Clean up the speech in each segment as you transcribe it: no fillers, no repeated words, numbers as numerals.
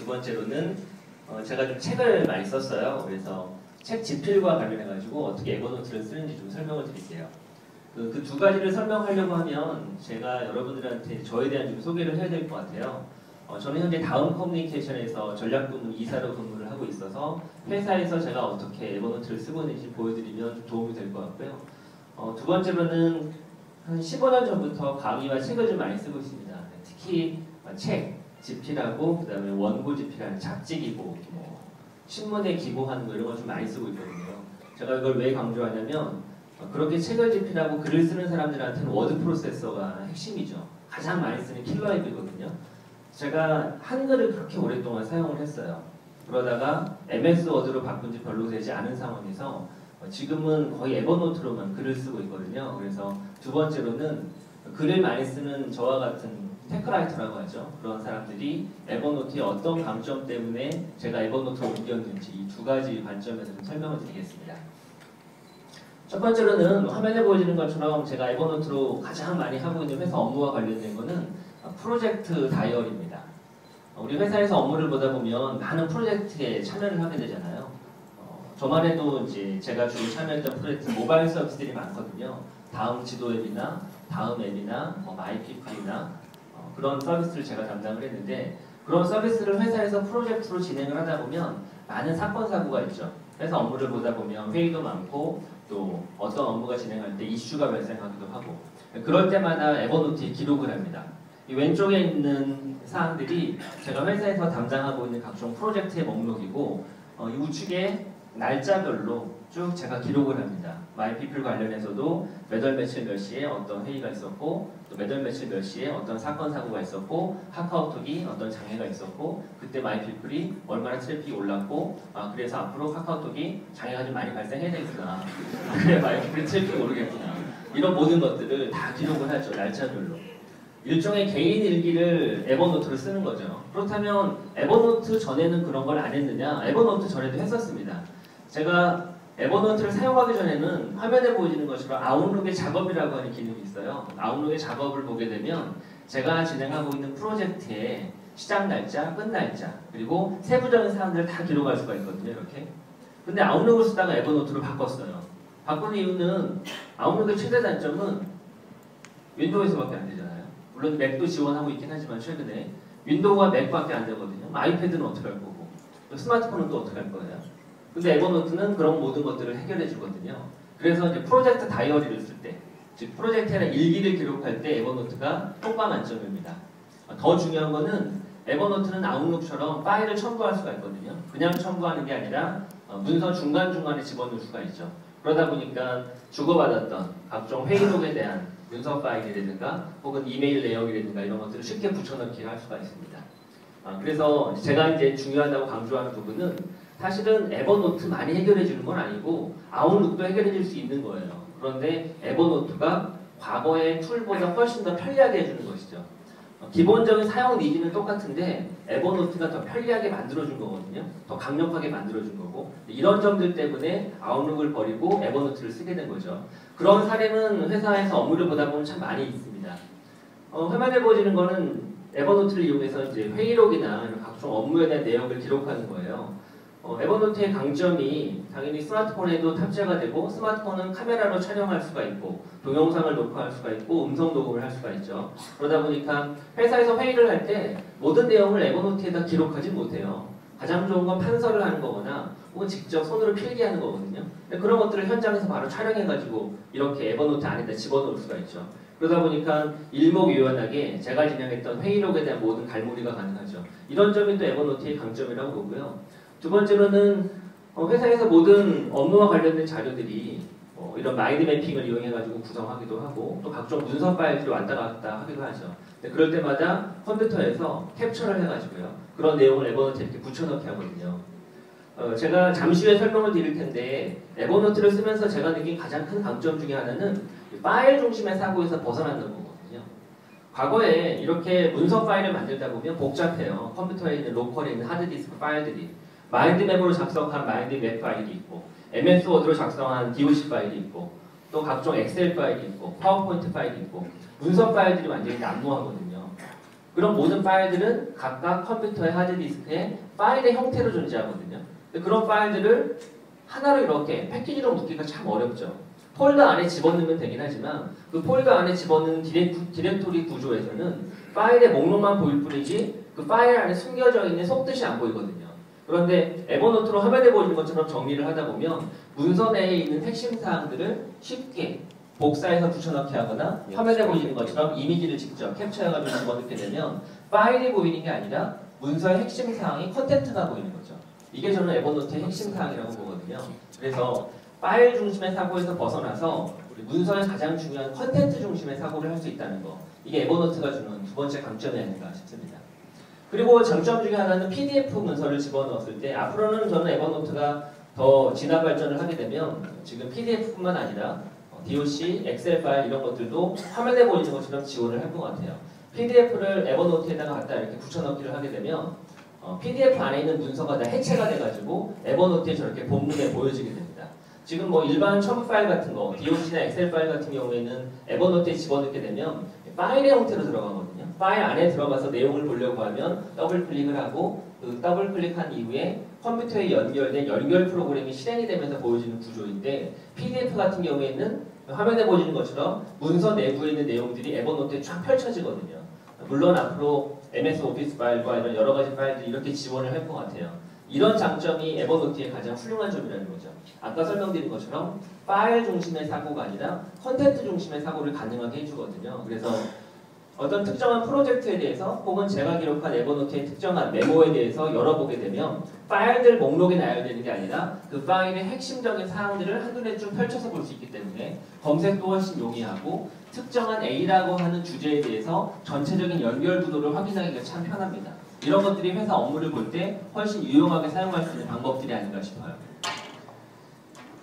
번째로는 제가 좀 책을 많이 썼어요. 그래서 책 집필과 관련해가지고 어떻게 에버노트를 쓰는지 좀 설명을 드릴게요. 그 두 가지를 설명하려고 하면 제가 여러분들한테 저에 대한 좀 소개를 해야 될 것 같아요. 저는 현재 다음 커뮤니케이션에서 전략부문 이사로 근무를 하고 있어서 회사에서 제가 어떻게 에버노트를 쓰고 있는지 보여드리면 좀 도움이 될 것 같고요. 두 번째로는 한 15년 전부터 강의와 책을 좀 많이 쓰고 있습니다. 특히 책, 집필하고 그다음에 원고 집필하는 잡지 기고, 신문에 기고하는 거 이런 걸 좀 많이 쓰고 있거든요. 제가 이걸 왜 강조하냐면 그렇게 책을 집필하고 글을 쓰는 사람들한테는 워드 프로세서가 핵심이죠. 가장 많이 쓰는 킬러 앱이거든요. 제가 한글을 그렇게 오랫동안 사용을 했어요. 그러다가 MS 워드로 바꾼 지 별로 되지 않은 상황에서 지금은 거의 에버노트로만 글을 쓰고 있거든요. 그래서 두 번째로는 글을 많이 쓰는 저와 같은 테크라이터라고 하죠. 그런 사람들이 에버노트의 어떤 강점 때문에 제가 에버노트로 옮겼는지 이 두 가지 관점에서 좀 설명을 드리겠습니다. 첫 번째로는 화면에 보여지는 것처럼 제가 에버노트로 가장 많이 하고 있는 회사 업무와 관련된 거는 프로젝트 다이어리입니다. 우리 회사에서 업무를 보다 보면 많은 프로젝트에 참여를 하게 되잖아요. 저만 해도 이제 제가 주로 참여했던 프로젝트 모바일 서비스들이 많거든요. 다음 지도 앱이나 다음 앱이나 마이피플이나 그런 서비스를 제가 담당을 했는데 그런 서비스를 회사에서 프로젝트로 진행을 하다 보면 많은 사건 사고가 있죠. 회사 업무를 보다 보면 회의도 많고 또 어떤 업무가 진행할 때 이슈가 발생하기도 하고 그럴 때마다 에버노트에 기록을 합니다. 이 왼쪽에 있는 사항들이 제가 회사에서 담당하고 있는 각종 프로젝트의 목록이고 이 우측에 날짜별로 쭉 제가 기록을 합니다. 마이피플 관련해서도 몇 월 며칠 몇 시에 어떤 회의가 있었고 또 몇 월 며칠 몇 시에 어떤 사건 사고가 있었고 카카오톡이 어떤 장애가 있었고 그때 마이피플이 얼마나 트래픽이 올랐고 그래서 앞으로 카카오톡이 장애가 좀 많이 발생해야 되겠구나. 그래 마이피플 트래픽이 오르겠구나. 이런 모든 것들을 다 기록을 하죠. 날짜별로. 일종의 개인 일기를 에버노트를 쓰는 거죠. 그렇다면 에버노트 전에는 그런 걸 안 했느냐? 에버노트 전에도 했었습니다. 제가 에버노트를 사용하기 전에는 화면에 보여지는 것처럼 아웃룩의 작업이라고 하는 기능이 있어요. 아웃룩의 작업을 보게 되면 제가 진행하고 있는 프로젝트의 시작 날짜, 끝 날짜, 그리고 세부적인 사항들을 다 기록할 수가 있거든요. 이렇게. 근데 아웃룩을 쓰다가 에버노트로 바꿨어요. 바꾼 이유는 아웃룩의 최대 단점은 윈도우에서밖에 안 되잖아요. 물론 맥도 지원하고 있긴 하지만 최근에 윈도우와 맥밖에 안 되거든요. 아이패드는 어떻게 할 거고 스마트폰은 또 어떻게 할 거예요. 근데 에버노트는 그런 모든 것들을 해결해 주거든요. 그래서 이제 프로젝트 다이어리를 쓸 때, 즉 프로젝트나 일기를 기록할 때 에버노트가 효과 만점입니다. 더 중요한 거는 에버노트는 아웃룩처럼 파일을 첨부할 수가 있거든요. 그냥 첨부하는 게 아니라 문서 중간중간에 집어넣을 수가 있죠. 그러다 보니까 주고받았던 각종 회의록에 대한 문서 파일이라든가 혹은 이메일 내역이라든가 이런 것들을 쉽게 붙여넣기를 할 수가 있습니다. 그래서 제가 이제 중요하다고 강조하는 부분은 사실은 에버노트 많이 해결해 주는 건 아니고 아웃룩도 해결해 줄 수 있는 거예요. 그런데 에버노트가 과거의 툴보다 훨씬 더 편리하게 해주는 것이죠. 기본적인 사용 니즈는 똑같은데 에버노트가 더 편리하게 만들어준 거거든요. 더 강력하게 만들어준 거고 이런 점들 때문에 아웃룩을 버리고 에버노트를 쓰게 된 거죠. 그런 사례는 회사에서 업무를 보다 보면 참 많이 있습니다. 화면에 보여지는 거는 에버노트를 이용해서 이제 회의록이나 이런 각종 업무에 대한 내용을 기록하는 거예요. 에버노트의 강점이 당연히 스마트폰에도 탑재가 되고 스마트폰은 카메라로 촬영할 수가 있고 동영상을 녹화할 수가 있고 음성 녹음을 할 수가 있죠. 그러다 보니까 회사에서 회의를 할 때 모든 내용을 에버노트에다 기록하지 못해요. 가장 좋은 건 판서를 하는 거거나 혹은 직접 손으로 필기하는 거거든요. 근데 그런 것들을 현장에서 바로 촬영해가지고 이렇게 에버노트 안에다 집어넣을 수가 있죠. 그러다 보니까 일목요연하게 제가 진행했던 회의록에 대한 모든 갈무리가 가능하죠. 이런 점이 또 에버노트의 강점이라고 보고요. 두 번째로는 회사에서 모든 업무와 관련된 자료들이 이런 마인드 매핑을 이용해가지고 구성하기도 하고 또 각종 문서 파일들이 왔다 갔다 하기도 하죠. 근데 그럴 때마다 컴퓨터에서 캡처를 해가지고요. 그런 내용을 에버노트에 이렇게 붙여넣기 하거든요. 제가 잠시 후에 설명을 드릴 텐데 에버노트를 쓰면서 제가 느낀 가장 큰 강점 중에 하나는 파일 중심의 사고에서 벗어나는 거거든요. 과거에 이렇게 문서 파일을 만들다 보면 복잡해요. 컴퓨터에 있는 로컬에 있는 하드디스크 파일들이 마인드맵으로 작성한 마인드맵 파일이 있고 MS 워드로 작성한 DOC 파일이 있고 또 각종 엑셀 파일이 있고 파워포인트 파일이 있고 문서 파일들이 완전히 난무하거든요. 그런 모든 파일들은 각각 컴퓨터의 하드디스크에 파일의 형태로 존재하거든요. 그런 파일들을 하나로 이렇게 패키지로 묶기가 참 어렵죠. 폴더 안에 집어넣으면 되긴 하지만 그 폴더 안에 집어넣는 디렉토리 구조에서는 파일의 목록만 보일 뿐이지 그 파일 안에 숨겨져 있는 속뜻이 안 보이거든요. 그런데 에버노트로 화면에 보이는 것처럼 정리를 하다 보면 문서 내에 있는 핵심 사항들을 쉽게 복사해서 붙여넣기 하거나 화면에 보이는 것처럼 이미지를 직접 캡처해가지고 집어넣게 되면 파일이 보이는 게 아니라 문서의 핵심 사항이 컨텐트가 보이는 거죠. 이게 저는 에버노트의 핵심 사항이라고 보거든요. 그래서 파일 중심의 사고에서 벗어나서 문서의 가장 중요한 컨텐트 중심의 사고를 할 수 있다는 거. 이게 에버노트가 주는 두 번째 강점이 아닌가 싶습니다. 그리고 장점 중에 하나는 PDF 문서를 집어넣었을 때 앞으로는 저는 에버노트가 더 진화 발전을 하게 되면 지금 PDF뿐만 아니라 DOC, 엑셀 파일 이런 것들도 화면에 보이는 것처럼 지원을 할 것 같아요. PDF를 에버노트에다가 갖다 이렇게 붙여넣기를 하게 되면 PDF 안에 있는 문서가 다 해체가 돼가지고 에버노트에 저렇게 본문에 보여지게 됩니다. 지금 뭐 일반 첨부 파일 같은 거, DOC나 엑셀 파일 같은 경우에는 에버노트에 집어넣게 되면 파일의 형태로 들어가거든요. 파일 안에 들어가서 내용을 보려고 하면 더블 클릭을 하고 그 더블 클릭한 이후에 컴퓨터에 연결된 연결 프로그램이 실행이 되면서 보여지는 구조인데 PDF 같은 경우에는 화면에 보여지는 것처럼 문서 내부에 있는 내용들이 에버노트에 쫙 펼쳐지거든요. 물론 앞으로 MS 오피스 파일과 이런 여러 가지 파일들이 이렇게 지원을 할 것 같아요. 이런 장점이 에버노트의 가장 훌륭한 점이라는 거죠. 아까 설명드린 것처럼 파일 중심의 사고가 아니라 컨텐트 중심의 사고를 가능하게 해주거든요. 그래서 어떤 특정한 프로젝트에 대해서 혹은 제가 기록한 에버노트의 특정한 메모에 대해서 열어보게 되면 파일들 목록에 나열되는 게 아니라 그 파일의 핵심적인 사항들을 한눈에 쭉 펼쳐서 볼 수 있기 때문에 검색도 훨씬 용이하고 특정한 A라고 하는 주제에 대해서 전체적인 연결 구도를 확인하기가 참 편합니다. 이런 것들이 회사 업무를 볼 때 훨씬 유용하게 사용할 수 있는 방법들이 아닌가 싶어요.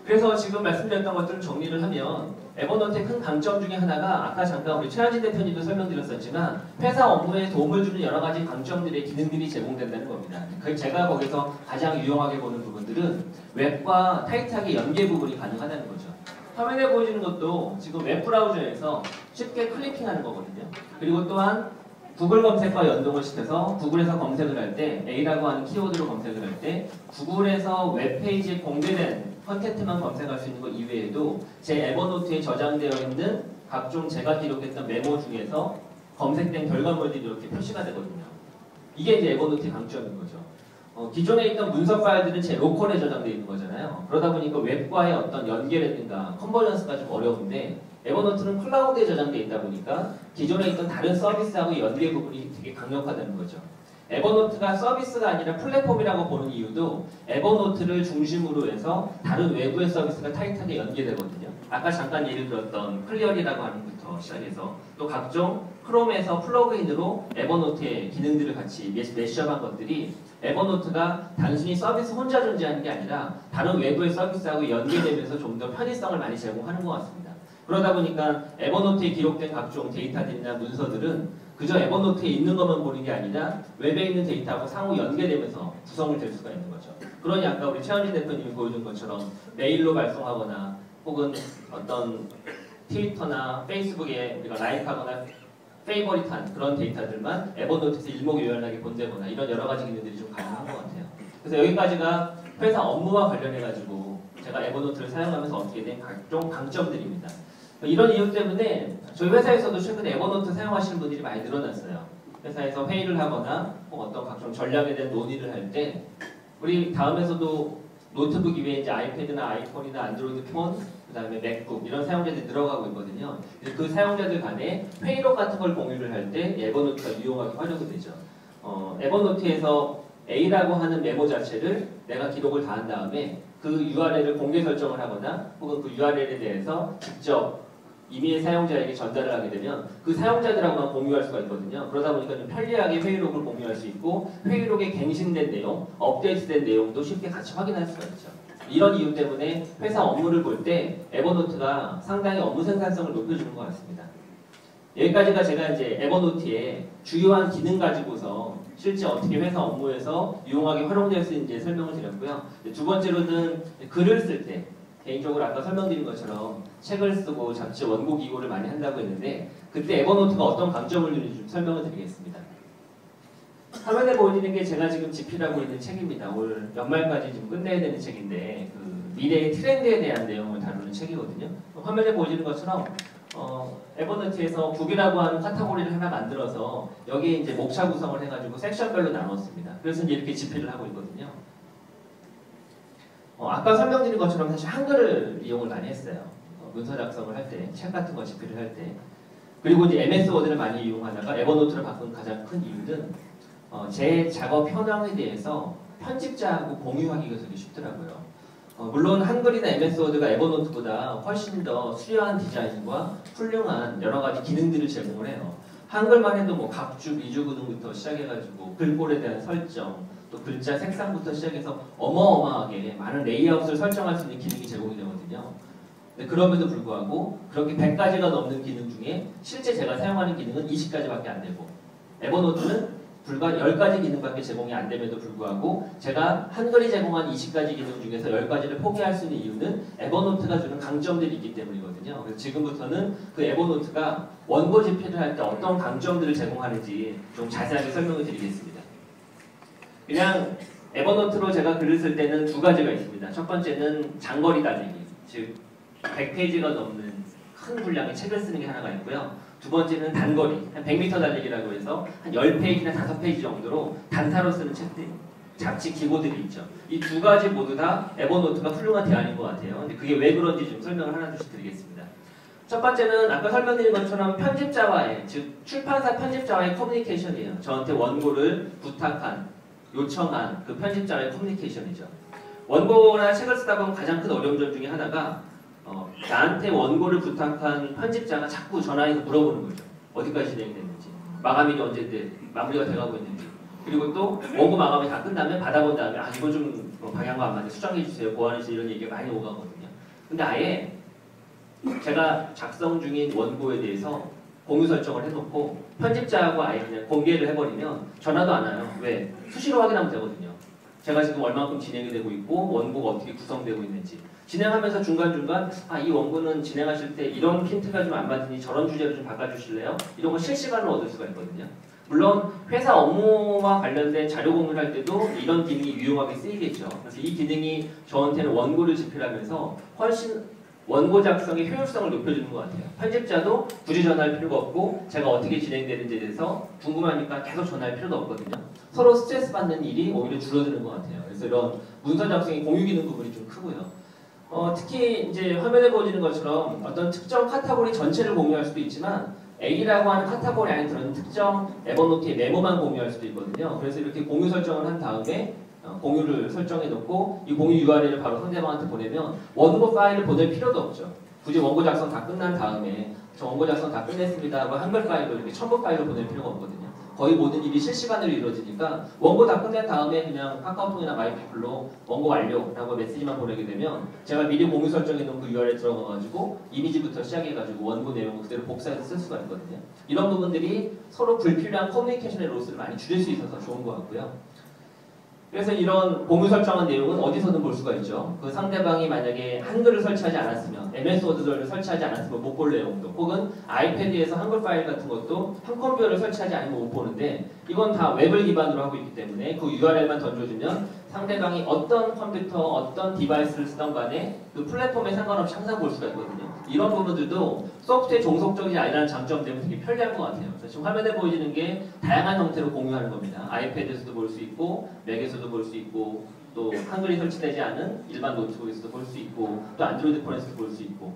그래서 지금 말씀드렸던 것들을 정리를 하면 에버노트의 큰 강점 중에 하나가 아까 잠깐 우리 최한진 대표님도 설명드렸었지만 회사 업무에 도움을 주는 여러 가지 강점들의 기능들이 제공된다는 겁니다. 제가 거기서 가장 유용하게 보는 부분들은 웹과 타이트하게 연계 부분이 가능하다는 거죠. 화면에 보여지는 것도 지금 웹 브라우저에서 쉽게 클리킹하는 거거든요. 그리고 또한 구글 검색과 연동을 시켜서 구글에서 검색을 할 때 A라고 하는 키워드로 검색을 할 때 구글에서 웹페이지에 공개된 컨텐츠만 검색할 수 있는 것 이외에도 제 에버노트에 저장되어 있는 각종 제가 기록했던 메모 중에서 검색된 결과물들이 이렇게 표시가 되거든요. 이게 이제 에버노트의 강점인 거죠. 기존에 있던 문서 파일들은 제 로컬에 저장되어 있는 거잖아요. 그러다 보니까 웹과의 어떤 연계라든가 컨버전스가 좀 어려운데 에버노트는 클라우드에 저장되어 있다 보니까 기존에 있던 다른 서비스하고 연계 부분이 되게 강력하다는 거죠. 에버노트가 서비스가 아니라 플랫폼이라고 보는 이유도 에버노트를 중심으로 해서 다른 외부의 서비스가 타이트하게 연계되거든요. 아까 잠깐 예를 들었던 클리어리라고 하는 것부터 시작해서 또 각종 크롬에서 플러그인으로 에버노트의 기능들을 같이 매시업한 것들이 에버노트가 단순히 서비스 혼자 존재하는 게 아니라 다른 외부의 서비스하고 연계되면서 좀 더 편의성을 많이 제공하는 것 같습니다. 그러다 보니까 에버노트에 기록된 각종 데이터들이나 문서들은 그저 에버노트에 있는 것만 보는 게 아니라 웹에 있는 데이터하고 상호 연계되면서 구성을 될 수가 있는 거죠. 그러니 아까 우리 최한진 대표님이 보여준 것처럼 메일로 발송하거나 혹은 어떤 트위터나 페이스북에 우리가 라이크하거나 페이버릿한 그런 데이터들만 에버노트에서 일목요연하게 본다거나 이런 여러 가지 기능들이 좀 가능한 것 같아요. 그래서 여기까지가 회사 업무와 관련해가지고 제가 에버노트를 사용하면서 얻게 된 각종 강점들입니다. 이런 이유 때문에 저희 회사에서도 최근에 에버노트 사용하시는 분들이 많이 늘어났어요. 회사에서 회의를 하거나 혹은 어떤 각종 전략에 대한 논의를 할 때 우리 다음에서도 노트북 이외에 이제 아이패드나 아이폰이나 안드로이드 폰, 그 다음에 맥북 이런 사용자들이 늘어가고 있거든요. 그 사용자들 간에 회의록 같은 걸 공유를 할 때 에버노트가 유용하게 활용이 되죠. 에버노트에서 A라고 하는 메모 자체를 내가 기록을 다 한 다음에 그 URL을 공개 설정을 하거나 혹은 그 URL에 대해서 직접 이미의 사용자에게 전달을 하게 되면 그 사용자들하고만 공유할 수가 있거든요. 그러다 보니까 좀 편리하게 회의록을 공유할 수 있고 회의록에 갱신된 내용, 업데이트된 내용도 쉽게 같이 확인할 수가 있죠. 이런 이유 때문에 회사 업무를 볼 때 에버노트가 상당히 업무 생산성을 높여주는 것 같습니다. 여기까지가 제가 이제 에버노트의 주요한 기능 가지고서 실제 어떻게 회사 업무에서 유용하게 활용될 수 있는지 설명을 드렸고요. 두 번째로는 글을 쓸 때 개인적으로 아까 설명드린 것처럼 책을 쓰고 잡지 원고 기고를 많이 한다고 했는데 그때 에버노트가 어떤 강점을 주는지 좀 설명을 드리겠습니다. 화면에 보이는 게 제가 지금 집필하고 있는 책입니다. 올 연말까지 지금 끝내야 되는 책인데 그 미래의 트렌드에 대한 내용을 다루는 책이거든요. 화면에 보이는 것처럼 에버노트에서 국이라고 하는 카테고리를 하나 만들어서 여기에 이제 목차 구성을 해가지고 섹션별로 나눴습니다. 그래서 이제 이렇게 집필을 하고 있거든요. 아까 설명드린 것처럼 사실 한글을 이용을 많이 했어요. 문서 작성을 할 때, 책 같은 거 집필을 할 때. 그리고 이제 MS 워드를 많이 이용하다가 에버노트를 바꾼 가장 큰 이유는 제 작업 현황에 대해서 편집자하고 공유하기가 되게 쉽더라고요. 물론 한글이나 MS 워드가 에버노트보다 훨씬 더 수려한 디자인과 훌륭한 여러 가지 기능들을 제공을 해요. 한글만 해도 뭐 각주, 미주 기능부터 시작해가지고 글꼴에 대한 설정, 또 글자 색상부터 시작해서 어마어마하게 많은 레이아웃을 설정할 수 있는 기능이 제공이 되거든요. 근데 그럼에도 불구하고 그렇게 100가지가 넘는 기능 중에 실제 제가 사용하는 기능은 20가지밖에 안 되고 에버노트는 불과 10가지 기능밖에 제공이 안 됨에도 불구하고 제가 한글이 제공한 20가지 기능 중에서 10가지를 포기할 수 있는 이유는 에버노트가 주는 강점들이 있기 때문이거든요. 그래서 지금부터는 그 에버노트가 원고 집필을 할 때 어떤 강점들을 제공하는지 좀 자세하게 설명을 드리겠습니다. 그냥 에버노트로 제가 글을 쓸 때는 두 가지가 있습니다. 첫 번째는 장거리 다지기, 즉 100페이지가 넘는 큰 분량의 책을 쓰는 게 하나가 있고요. 두 번째는 단거리, 한 100m 달리기라고 해서 한 10페이지나 5페이지 정도로 단타로 쓰는 책들, 잡지 기고들이 있죠. 이 두 가지 모두 다 에버노트가 훌륭한 대안인 것 같아요. 근데 그게 왜 그런지 좀 설명을 하나씩 드리겠습니다. 첫 번째는 아까 설명드린 것처럼 편집자와의, 즉 출판사 편집자와의 커뮤니케이션이에요. 저한테 원고를 부탁한, 요청한 그 편집자와의 커뮤니케이션이죠. 원고나 책을 쓰다 보면 가장 큰 어려움 중에 하나가 나한테 원고를 부탁한 편집자가 자꾸 전화해서 물어보는 거죠. 어디까지 진행이 됐는지, 마감일이 언제 마무리가 돼가고 있는지, 그리고 또 원고 마감이 다 끝나면 받아본 다음에 이거 좀 방향과 안 맞게 수정해 주세요, 보완해 주세요 이런 얘기가 많이 오가거든요. 근데 아예 제가 작성 중인 원고에 대해서 공유 설정을 해놓고 편집자하고 아예 그냥 공개를 해버리면 전화도 안 와요. 왜? 수시로 확인하면 되거든요. 제가 지금 얼마큼 진행이 되고 있고 원고가 어떻게 구성되고 있는지 진행하면서 중간중간 이 원고는 진행하실 때 이런 힌트가 좀 안 맞으니 저런 주제로 좀 바꿔주실래요? 이런 거 실시간으로 얻을 수가 있거든요. 물론 회사 업무와 관련된 자료 공유를 할 때도 이런 기능이 유용하게 쓰이겠죠. 그래서 이 기능이 저한테는 원고를 집필하면서 훨씬 원고 작성의 효율성을 높여주는 것 같아요. 편집자도 굳이 전화할 필요가 없고 제가 어떻게 진행되는지에 대해서 궁금하니까 계속 전화할 필요도 없거든요. 서로 스트레스 받는 일이 오히려 줄어드는 것 같아요. 그래서 이런 문서 작성의 공유 기능 부분이 좀 크고요. 특히 이제 화면에 보여지는 것처럼 어떤 특정 카테고리 전체를 공유할 수도 있지만 A라고 하는 카테고리 안에 들어있는 특정 에버노트의 메모만 공유할 수도 있거든요. 그래서 이렇게 공유 설정을 한 다음에 공유를 설정해 놓고 이 공유 URL을 바로 상대방한테 보내면 원고 파일을 보낼 필요도 없죠. 굳이 원고 작성 다 끝난 다음에 저 원고 작성 다 끝냈습니다 하고 한글 파일로 이렇게 첨부 파일로 보낼 필요가 없거든요. 거의 모든 일이 실시간으로 이루어지니까 원고 다 끝낸 다음에 그냥 카카오톡이나 마이피플로 원고 완료라고 메시지만 보내게 되면 제가 미리 공유 설정해 놓은 그 URL 들어가가지고 이미지부터 시작해가지고 원고 내용을 그대로 복사해서 쓸 수가 있거든요. 이런 부분들이 서로 불필요한 커뮤니케이션의 로스를 많이 줄일 수 있어서 좋은 것 같고요. 그래서 이런 공유 설정한 내용은 어디서든 볼 수가 있죠. 그 상대방이 만약에 한글을 설치하지 않았으면, MS 워드를 설치하지 않았으면 못 볼 내용도, 혹은 아이패드에서 한글 파일 같은 것도 한 컴퓨터를 설치하지 않으면 못 보는데 이건 다 웹을 기반으로 하고 있기 때문에 그 URL만 던져주면 상대방이 어떤 컴퓨터, 어떤 디바이스를 쓰던 간에 그 플랫폼에 상관없이 항상 볼 수가 있거든요. 이런 부분들도 소프트웨어 종속적이지 아니라는 장점 때문에 되게 편리한 것 같아요. 그래서 지금 화면에 보여지는 게 다양한 형태로 공유하는 겁니다. 아이패드에서도 볼 수 있고, 맥에서도 볼 수 있고, 또 한글이 설치되지 않은 일반 노트북에서도 볼 수 있고, 또 안드로이드 폰에서도 볼 수 있고.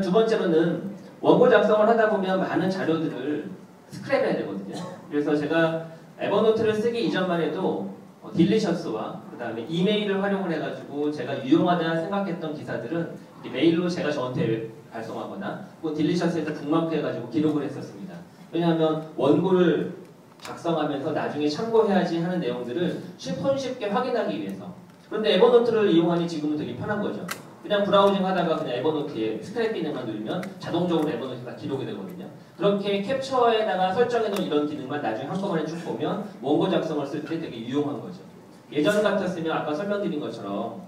두 번째로는 원고 작성을 하다 보면 많은 자료들을 스크랩해야 되거든요. 그래서 제가 에버노트를 쓰기 이전만 해도 딜리셔스와 그 다음에 이메일을 활용을 해가지고 제가 유용하다 생각했던 기사들은 메일로 제가 저한테 발송하거나 또 딜리셔스에서 북마크 해가지고 기록을 했었습니다. 왜냐하면 원고를 작성하면서 나중에 참고해야지 하는 내용들을 쉽게 확인하기 위해서. 그런데 에버노트를 이용하니 지금은 되게 편한 거죠. 그냥 브라우징 하다가 그냥 에버노트에 스크랩 기능만 누르면 자동적으로 에버노트가 기록이 되거든요. 그렇게 캡처에다가 설정해놓은 이런 기능만 나중에 한꺼번에 쭉 보면 원고 작성을 쓸 때 되게 유용한 거죠. 예전 같았으면 아까 설명드린 것처럼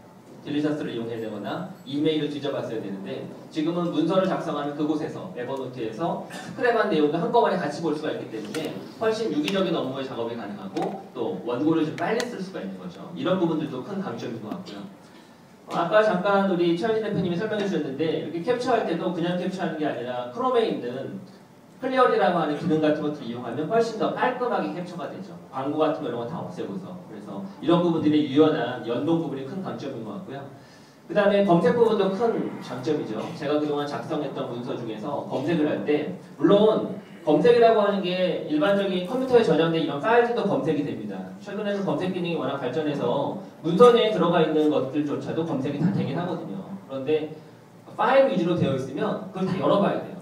딜리셔스를 이용해야 되거나 이메일을 뒤져봤어야 되는데 지금은 문서를 작성하는 그곳에서 에버노트에서 스크랩한 내용도 한꺼번에 같이 볼 수가 있기 때문에 훨씬 유기적인 업무의 작업이 가능하고 또 원고를 좀 빨리 쓸 수가 있는 거죠. 이런 부분들도 큰 강점인 것 같고요. 아까 잠깐 우리 최현진 대표님이 설명해 주셨는데 이렇게 캡처할 때도 그냥 캡처하는 게 아니라 크롬에 있는 클리어리라고 하는 기능 같은 것들을 이용하면 훨씬 더 깔끔하게 캡처가 되죠. 광고 같은 거 이런 거 다 없애고서. 그래서 이런 부분들이 유연한 연동 부분이 큰 강점인 것 같고요. 그 다음에 검색 부분도 큰 장점이죠. 제가 그동안 작성했던 문서 중에서 검색을 할 때 물론 검색이라고 하는 게 일반적인 컴퓨터에 저장된 이런 파일들도 검색이 됩니다. 최근에는 검색 기능이 워낙 발전해서 문서 내에 들어가 있는 것들조차도 검색이 다 되긴 하거든요. 그런데 파일 위주로 되어 있으면 그걸 다 열어봐야 돼요.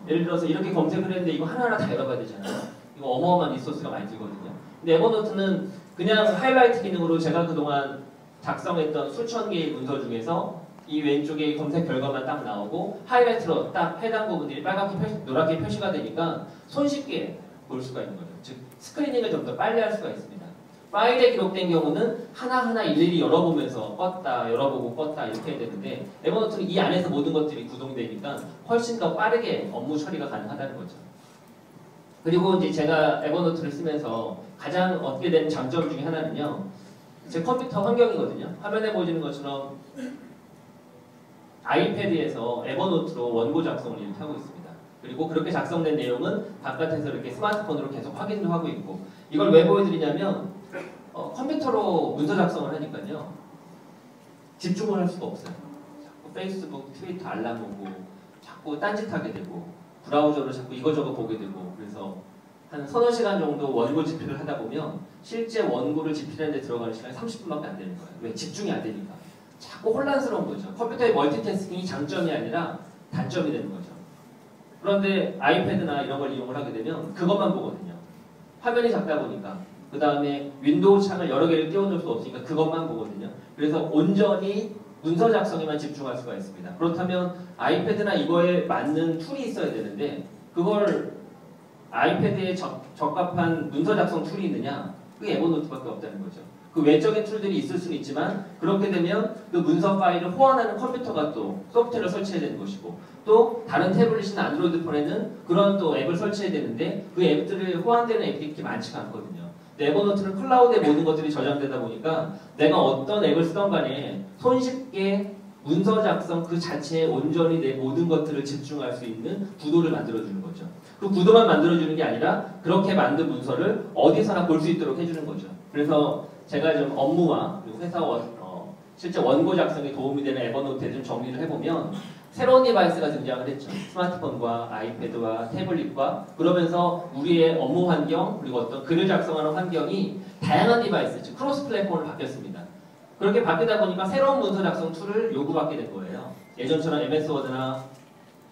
예를 들어서 이렇게 검색을 했는데 이거 하나하나 다 열어봐야 되잖아요. 이거 어마어마한 리소스가 많이 들거든요. 근데 에버노트는 그냥 하이라이트 기능으로 제가 그동안 작성했던 수천 개의 문서 중에서 이 왼쪽에 검색 결과만 딱 나오고 하이라이트로 딱 해당 부분들이 빨갛게 노랗게 표시가 되니까 손쉽게 볼 수가 있는 거죠. 즉 스크리닝을 좀 더 빨리 할 수가 있습니다. 파일에 기록된 경우는 하나하나 일일이 열어보면서 껐다 열어보고 껐다 이렇게 해야 되는데 에버노트는 이 안에서 모든 것들이 구동되니까 훨씬 더 빠르게 업무 처리가 가능하다는 거죠. 그리고 이제 제가 에버노트를 쓰면서 가장 얻게 된 장점 중에 하나는요. 제 컴퓨터 환경이거든요. 화면에 보여지는 것처럼 아이패드에서 에버노트로 원고 작성을 이렇게 하고 있습니다. 그리고 그렇게 작성된 내용은 바깥에서 이렇게 스마트폰으로 계속 확인도 하고 있고 이걸 왜 보여드리냐면 컴퓨터로 문서 작성을 하니까요. 집중을 할 수가 없어요. 자꾸 페이스북, 트위터 알람 오고 자꾸 딴짓하게 되고 브라우저로 자꾸 이거저거 보게 되고 그래서 한 서너 시간 정도 원고 집필을 하다 보면 실제 원고를 집필하는 데 들어가는 시간이 30분밖에 안 되는 거예요. 왜? 집중이 안 되니까. 자꾸 혼란스러운 거죠. 컴퓨터의 멀티태스킹이 장점이 아니라 단점이 되는 거죠. 그런데 아이패드나 이런 걸 이용을 하게 되면 그것만 보거든요. 화면이 작다 보니까. 그 다음에 윈도우 창을 여러 개를 띄워놓을 수 없으니까 그것만 보거든요. 그래서 온전히 문서 작성에만 집중할 수가 있습니다. 그렇다면 아이패드나 이거에 맞는 툴이 있어야 되는데 그걸 아이패드에 적합한 문서 작성 툴이 있느냐? 그게 에버노트밖에 없다는 거죠. 그 외적인 툴들이 있을 수는 있지만 그렇게 되면 그 문서 파일을 호환하는 컴퓨터가 또 소프트웨어를 설치해야 되는 것이고 또 다른 태블릿이나 안드로이드 폰에는 그런 또 앱을 설치해야 되는데 그 앱들을 호환되는 앱이 그렇게 많지가 않거든요. 에버노트는 클라우드에 모든 것들이 저장되다 보니까 내가 어떤 앱을 쓰던 간에 손쉽게 문서 작성 그 자체에 온전히 내 모든 것들을 집중할 수 있는 구도를 만들어주는 거죠. 그 구도만 만들어주는 게 아니라 그렇게 만든 문서를 어디서나 볼 수 있도록 해주는 거죠. 그래서 제가 좀 업무와 그리고 회사 실제 원고 작성에 도움이 되는 에버노트에 좀 정리를 해보면 새로운 디바이스가 등장을 했죠. 스마트폰과 아이패드와 태블릿과 그러면서 우리의 업무 환경 그리고 어떤 글을 작성하는 환경이 다양한 디바이스, 즉 크로스 플랫폼으로 바뀌었습니다. 그렇게 바뀌다 보니까 새로운 문서 작성 툴을 요구받게 된 거예요. 예전처럼 MS 워드나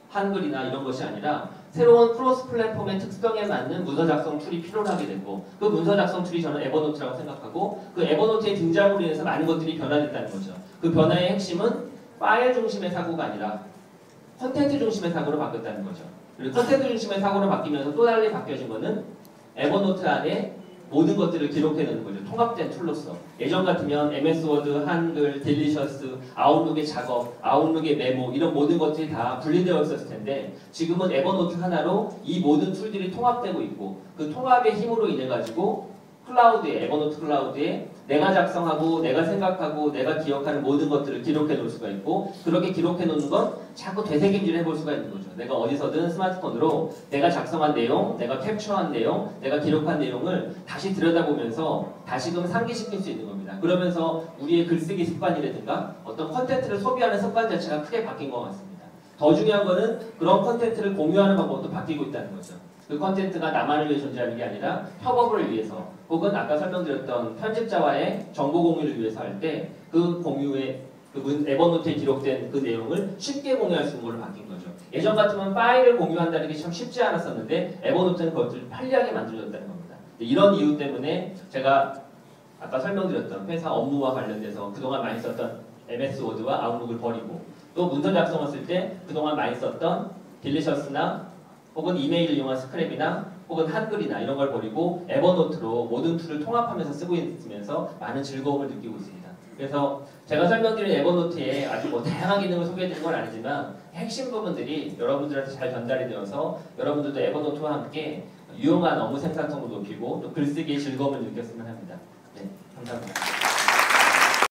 한글이나 이런 것이 아니라 새로운 크로스 플랫폼의 특성에 맞는 문서 작성 툴이 필요하게 되고 그 문서 작성 툴이 저는 에버노트라고 생각하고 그 에버노트의 등장으로 인해서 많은 것들이 변화됐다는 거죠. 그 변화의 핵심은 파일 중심의 사고가 아니라 컨텐츠 중심의 사고로 바뀌었다는 거죠. 그리고 컨텐츠 중심의 사고로 바뀌면서 또 달리 바뀌어진 거는 에버노트 안에 모든 것들을 기록해내는 거죠. 통합된 툴로서. 예전 같으면 MS 워드, 한글, 딜리셔스, 아웃룩의 작업, 아웃룩의 메모 이런 모든 것들이 다 분리되어 있었을 텐데 지금은 에버노트 하나로 이 모든 툴들이 통합되고 있고 그 통합의 힘으로 인해 가지고 클라우드에 에버노트 클라우드에 내가 작성하고 내가 생각하고 내가 기억하는 모든 것들을 기록해 놓을 수가 있고 그렇게 기록해 놓는 건 자꾸 되새김질을 해볼 수가 있는 거죠. 내가 어디서든 스마트폰으로 내가 작성한 내용, 내가 캡처한 내용, 내가 기록한 내용을 다시 들여다보면서 다시금 상기시킬 수 있는 겁니다. 그러면서 우리의 글쓰기 습관이라든가 어떤 컨텐츠를 소비하는 습관 자체가 크게 바뀐 것 같습니다. 더 중요한 거는 그런 컨텐츠를 공유하는 방법도 바뀌고 있다는 거죠. 그 컨텐츠가 나만을 위해 존재하는 게 아니라 협업을 위해서 혹은 아까 설명드렸던 편집자와의 정보 공유를 위해서 할 때 그 공유의 그 에버노트에 기록된 그 내용을 쉽게 공유할 수 있는 걸로 바뀐 거죠. 예전 같으면 파일을 공유한다는 게 참 쉽지 않았었는데 에버노트는 그것들을 편리하게 만들어졌다는 겁니다. 이런 이유 때문에 제가 아까 설명드렸던 회사 업무와 관련돼서 그동안 많이 썼던 MS 워드와 아웃룩을 버리고 또 문서 작성을 쓸 때 그동안 많이 썼던 딜리셔스나 혹은 이메일을 이용한 스크랩이나 혹은 한글이나 이런 걸 버리고 에버노트로 모든 툴을 통합하면서 쓰고 있으면서 많은 즐거움을 느끼고 있습니다. 그래서 제가 설명드린 에버노트에 아주 뭐 다양한 기능을 소개해드린 건 아니지만 핵심 부분들이 여러분들한테 잘 전달이 되어서 여러분들도 에버노트와 함께 유용한 업무 생산성을 높이고 또 글쓰기의 즐거움을 느꼈으면 합니다. 네, 감사합니다.